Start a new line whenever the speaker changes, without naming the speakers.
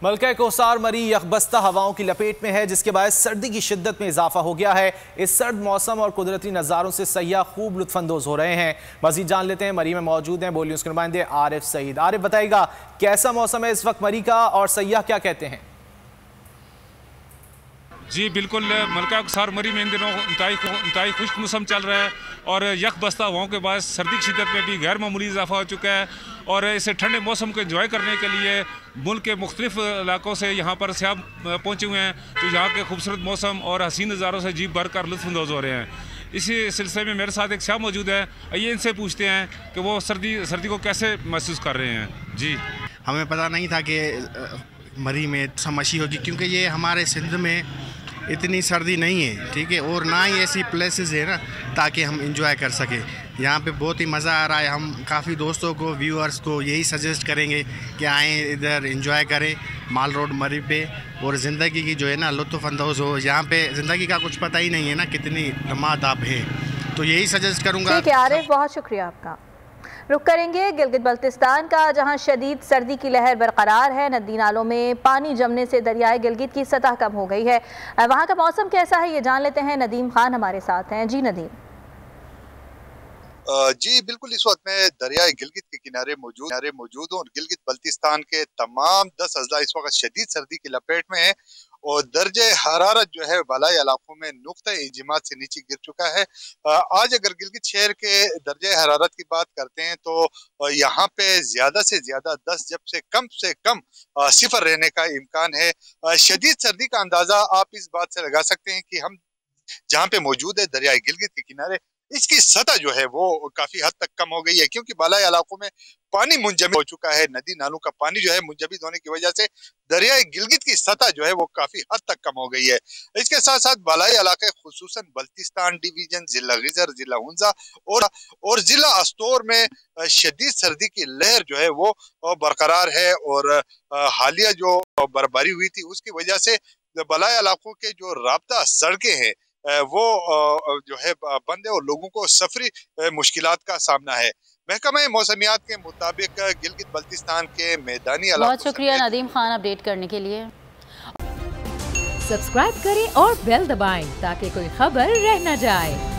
मलका कोसार मरी यकबस्ता हवाओं की लपेट में है, जिसके बाद सर्दी की शिद्दत में इजाफा हो गया है। इस सर्द मौसम और कुदरती नज़ारों से सयाह खूब लुत्फानंदोज हो रहे हैं। मजीद जान लेते हैं, मरी में मौजूद हैं बोल न्यूज़ के नुमाइंदे आरिफ सईद। आरिफ, बताइएगा कैसा मौसम है इस वक्त मरी का और सयाह क्या कहते हैं?
जी बिल्कुल, मलका कोसार मरी में इन दिनों इंतहाई खुश्क मौसम चल रहा है और यक बस्ता हवाओं के बाद सर्दी की शिद्दत में भी गैर मामूली इजाफा हो चुका है। और इस ठंडे मौसम को एंजॉय करने के लिए मुल्क के मुख्तलिफ इलाकों से यहाँ पर सयाह पहुँचे हुए हैं, तो यहाँ के खूबसूरत मौसम और हसीन नज़ारों से जी भर कर लुत्फ़अंदोज़ हो रहे हैं। इसी सिलसिले में मेरे साथ एक सयाह मौजूद है, आइए इनसे पूछते हैं कि वो सर्दी को कैसे महसूस कर रहे हैं। जी,
हमें पता नहीं था कि मरी में समशी होगी, क्योंकि ये हमारे सिंध में इतनी सर्दी नहीं है, ठीक है, और ना ही ऐसी प्लेसेस है ना ताकि हम इंजॉय कर सकें। यहाँ पे बहुत ही मज़ा आ रहा है। हम काफ़ी दोस्तों को, व्यूअर्स को यही सजेस्ट करेंगे कि आएँ इधर इंजॉय करें माल रोड मरी पे, और ज़िंदगी की जो है ना लुत्फ़अंदोज़ हो। यहाँ पे ज़िंदगी का कुछ पता ही नहीं है ना कितनी धमाधम है, तो यही सजेस्ट करूँगा।
ठीक है आरिफ, बहुत शुक्रिया आपका। रुक करेंगे गिलगित बल्तिस्तान का, जहां शदीद सर्दी की लहर बरकरार है। नदी नालों में पानी जमने से दरियाए गिलगित की सतह कम हो गई है। वहां का मौसम कैसा है ये जान लेते हैं। नदीम खान हमारे साथ हैं। जी नदीम।
जी बिल्कुल, इस वक्त मैं दरियाए गिलगित के किनारे मौजूद हूँ और गिलगित बल्तिस्तान के तमाम 10 अजला इस वक्त शदीद सर्दी की लपेट में है और दर्जे हरारत जो है बालाई इलाकों में नुक्ता इंजमात से नीचे गिर चुका है। आज अगर गिलगित शहर के दर्जे हरारत की बात करते हैं तो यहाँ पे ज्यादा से ज्यादा 10 जब से कम सिफर रहने का इम्कान है। शदीद सर्दी का अंदाजा आप इस बात से लगा सकते हैं कि हम जहाँ पे मौजूद है दरियाए गिलगित के किनारे, इसकी सतह जो है वो काफी हद तक कम हो गई है, क्योंकि बालाई इलाकों में पानी मुंजमद हो चुका है। नदी नालों का पानी जो है मुंजमद होने की वजह से दरियाए गिलगित की सतह जो है वो काफी हद तक कम हो गई है। इसके साथ साथ बालाई इलाके खुसूसन बल्तिस्तान डिवीजन, जिला गिजर, जिला हुंजा और जिला अस्तोर में शदीद सर्दी की लहर जो है वो बरकरार है। और हालिया जो बर्फबारी हुई थी उसकी वजह से बालाई इलाकों के जो राब्ता सड़कें हैं वो जो है बंद है और लोगों को सफरी मुश्किलात का सामना है। महकमा मौसमियात के मुताबिक गिलगित बल्तिस्तान के मैदानी इलाकों।
बहुत शुक्रिया नदीम खान अपडेट करने के लिए।
सब्सक्राइब करें और बेल दबाएं ताकि कोई खबर रह न जाए।